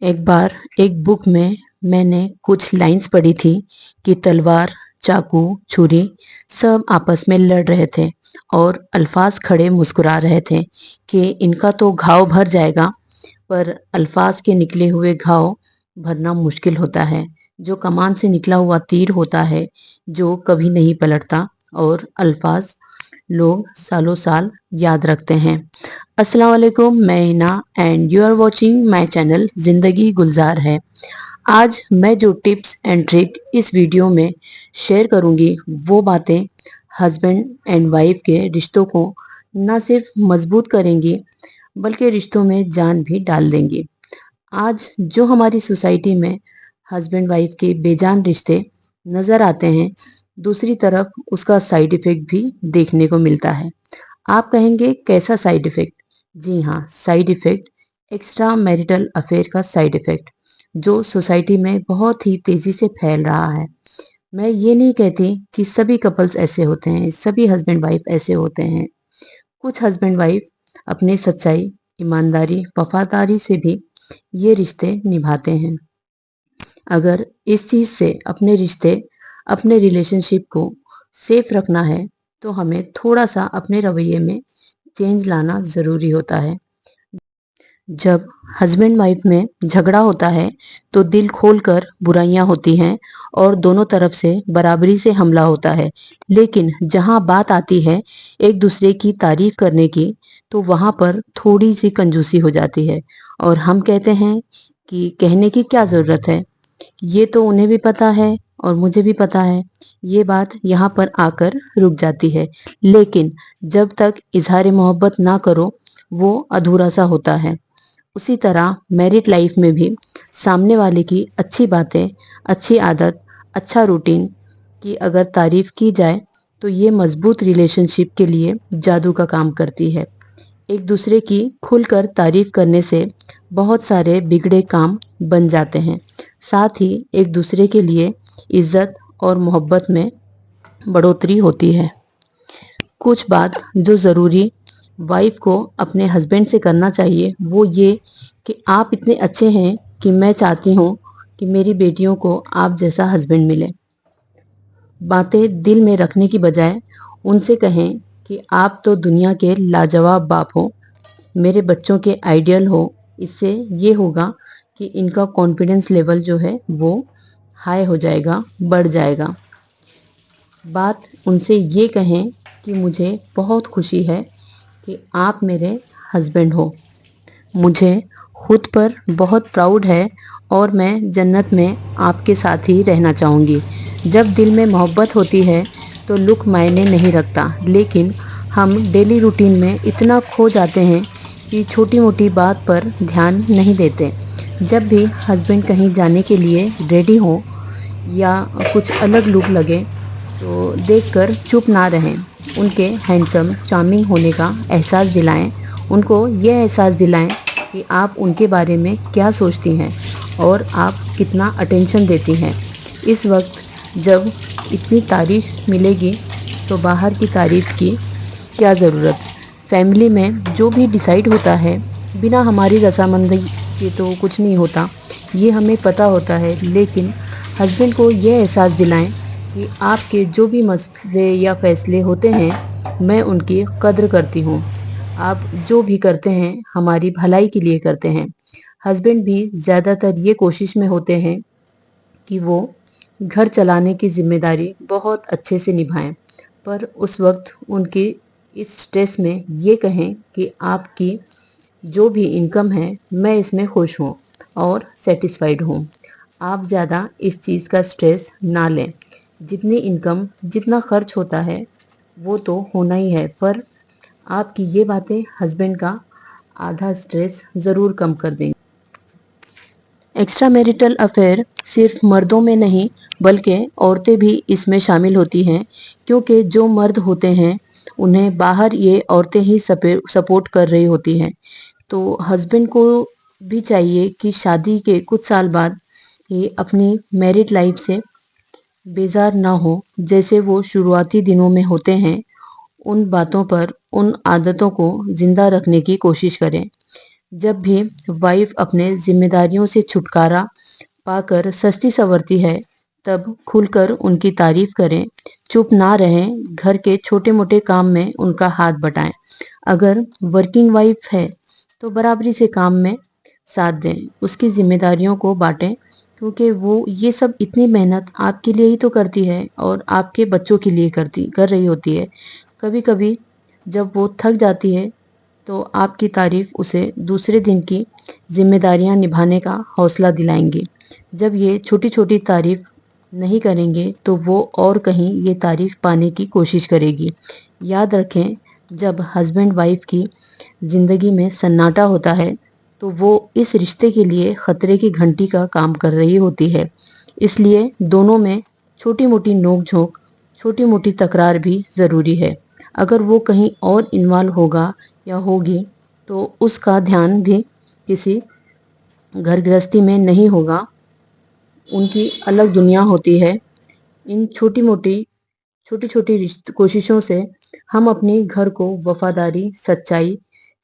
एक बार एक बुक में मैंने कुछ लाइंस पढ़ी थी कि तलवार, चाकू, छुरी सब आपस में लड़ रहे थे और अल्फाज खड़े मुस्कुरा रहे थे कि इनका तो घाव भर जाएगा, पर अल्फाज के निकले हुए घाव भरना मुश्किल होता है। जो कमान से निकला हुआ तीर होता है, जो कभी नहीं पलटता, और अल्फाज लोग सालों साल याद रखते हैं। अस्सलाम वालेकुम, मैं Hina and you are watching my channel Zindagi Gulzar Hai. आज मैं जो टिप्स एंड ट्रिक इस वीडियो में शेयर करूंगी, वो बातें हस्बैंड एंड वाइफ के रिश्तों को ना सिर्फ मजबूत करेंगी, बल्कि रिश्तों में जान भी डाल देंगी। आज जो हमारी सोसाइटी में हस्बैंड वाइफ के बेजान रिश्ते नज़र आते हैं, दूसरी तरफ उसका साइड इफ़ेक्ट भी देखने को मिलता है। आप कहेंगे कैसा साइड इफ़ेक्ट? जी हाँ, side effect extra marital affair का साइड इफ़ेक्ट, जो सोसाइटी में बहुत ही तेज़ी से फैल रहा है। मैं ये नहीं कहती कि सभी कपल्स ऐसे होते हैं, सभी हस्बैंड वाइफ ऐसे होते हैं। कुछ हस्बैंड वाइफ अपनी सच्चाई, ईमानदारी, वफादारी से भी ये रिश्ते निभाते हैं। अगर इस चीज़ से अपने रिश्ते, अपने रिलेशनशिप को सेफ रखना है, तो हमें थोड़ा-सा अपने रवैये में चेंज लाना ज़रूरी होता है। जब हस्बैंड वाइफ में झगड़ा होता है, तो दिल खोलकर बुराइयां होती हैं और दोनों तरफ से बराबरी से हमला होता है। लेकिन जहां बात आती है एक दूसरे की तारीफ करने की, तो वहां पर थोड़ी सी कंजूसी हो जाती है और हम कहते हैं कि कहने की क्या ज़रूरत है, ये तो उन्हें भी पता है और मुझे भी पता है। ये बात यहाँ पर आकर रुक जाती है। लेकिन जब तक इजहार मोहब्बत ना करो, वो अधूरा सा होता है। उसी तरह मैरिड लाइफ में भी सामने वाले की अच्छी बातें, अच्छी आदत, अच्छा रूटीन की अगर तारीफ की जाए, तो ये मजबूत रिलेशनशिप के लिए जादू का काम करती है। एक दूसरे की खुलकर तारीफ करने से बहुत सारे बिगड़े काम बन जाते हैं। साथ ही एक दूसरे के लिए इज्जत और मोहब्बत में बढ़ोतरी होती है। कुछ बात जो ज़रूरी वाइफ को अपने हस्बैंड से करना चाहिए, वो ये कि आप इतने अच्छे हैं कि मैं चाहती हूँ कि मेरी बेटियों को आप जैसा हस्बैंड मिले। बातें दिल में रखने की बजाय उनसे कहें कि आप तो दुनिया के लाजवाब बाप हो, मेरे बच्चों के आइडियल हो। इससे ये होगा कि इनका कॉन्फिडेंस लेवल जो है वो हाई हो जाएगा, बढ़ जाएगा। बात उनसे ये कहें कि मुझे बहुत खुशी है कि आप मेरे हस्बैंड हो। मुझे खुद पर बहुत प्राउड है और मैं जन्नत में आपके साथ ही रहना चाहूँगी। जब दिल में मोहब्बत होती है तो लुक मायने नहीं रखता, लेकिन हम डेली रूटीन में इतना खो जाते हैं कि छोटी मोटी बात पर ध्यान नहीं देते। जब भी हस्बैंड कहीं जाने के लिए रेडी हो या कुछ अलग लुक लगे, तो देखकर चुप ना रहें। उनके हैंडसम, चार्मिंग होने का एहसास दिलाएं। उनको ये एहसास दिलाएं कि आप उनके बारे में क्या सोचती हैं और आप कितना अटेंशन देती हैं। इस वक्त जब इतनी तारीफ मिलेगी, तो बाहर की तारीफ की क्या ज़रूरत। फैमिली में जो भी डिसाइड होता है, बिना हमारी रजामंदी के तो कुछ नहीं होता, ये हमें पता होता है। लेकिन हस्बैंड को ये एहसास दिलाएं कि आपके जो भी मसले या फैसले होते हैं, मैं उनकी कद्र करती हूँ। आप जो भी करते हैं हमारी भलाई के लिए करते हैं। हस्बैंड भी ज़्यादातर ये कोशिश में होते हैं कि वो घर चलाने की जिम्मेदारी बहुत अच्छे से निभाएं, पर उस वक्त उनकी इस स्ट्रेस में ये कहें कि आपकी जो भी इनकम है, मैं इसमें खुश हूँ और सेटिस्फाइड हूँ। आप ज़्यादा इस चीज़ का स्ट्रेस ना लें। जितनी इनकम, जितना खर्च होता है, वो तो होना ही है, पर आपकी ये बातें हस्बैंड का आधा स्ट्रेस ज़रूर कम कर देंगी। एक्स्ट्रा मैरिटल अफेयर सिर्फ मर्दों में नहीं, बल्कि औरतें भी इसमें शामिल होती हैं, क्योंकि जो मर्द होते हैं उन्हें बाहर ये औरतें ही सपोर्ट कर रही होती हैं। तो हस्बैंड को भी चाहिए कि शादी के कुछ साल बाद ये अपनी मैरिड लाइफ से बेजार ना हो। जैसे वो शुरुआती दिनों में होते हैं, उन बातों पर, उन आदतों को जिंदा रखने की कोशिश करें। जब भी वाइफ अपने जिम्मेदारियों से छुटकारा पाकर सस्ती संवरती है, तब खुलकर उनकी तारीफ करें, चुप ना रहें, घर के छोटे मोटे काम में उनका हाथ बटाएं। अगर वर्किंग वाइफ है तो बराबरी से काम में साथ दें, उसकी जिम्मेदारियों को बांटें, क्योंकि वो ये सब इतनी मेहनत आपके लिए ही तो करती है और आपके बच्चों के लिए कर रही होती है। कभी कभी जब वो थक जाती है तो आपकी तारीफ उसे दूसरे दिन की जिम्मेदारियां निभाने का हौसला दिलाएंगी। जब ये छोटी छोटी तारीफ नहीं करेंगे तो वो और कहीं ये तारीफ पाने की कोशिश करेगी। याद रखें, जब हस्बैंड वाइफ की जिंदगी में सन्नाटा होता है तो वो इस रिश्ते के लिए खतरे की घंटी का काम कर रही होती है। इसलिए दोनों में छोटी मोटी नोक झोंक, छोटी मोटी तकरार भी ज़रूरी है। अगर वो कहीं और इन्वॉल्व होगा या होगी तो उसका ध्यान भी किसी घर गृहस्थी में नहीं होगा, उनकी अलग दुनिया होती है। इन छोटी छोटी कोशिशों से हम अपने घर को वफादारी सच्चाई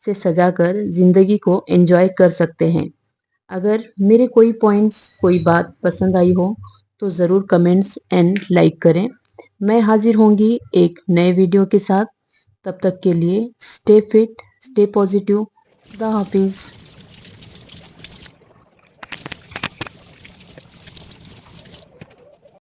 से सजाकर जिंदगी को एंजॉय कर सकते हैं। अगर मेरे कोई पॉइंट्स कोई बात पसंद आई हो तो ज़रूर कमेंट्स एंड लाइक करें। मैं हाजिर होंगी एक नए वीडियो के साथ। तब तक के लिए स्टे फिट, स्टे पॉजिटिव। खुदा हाफिज़।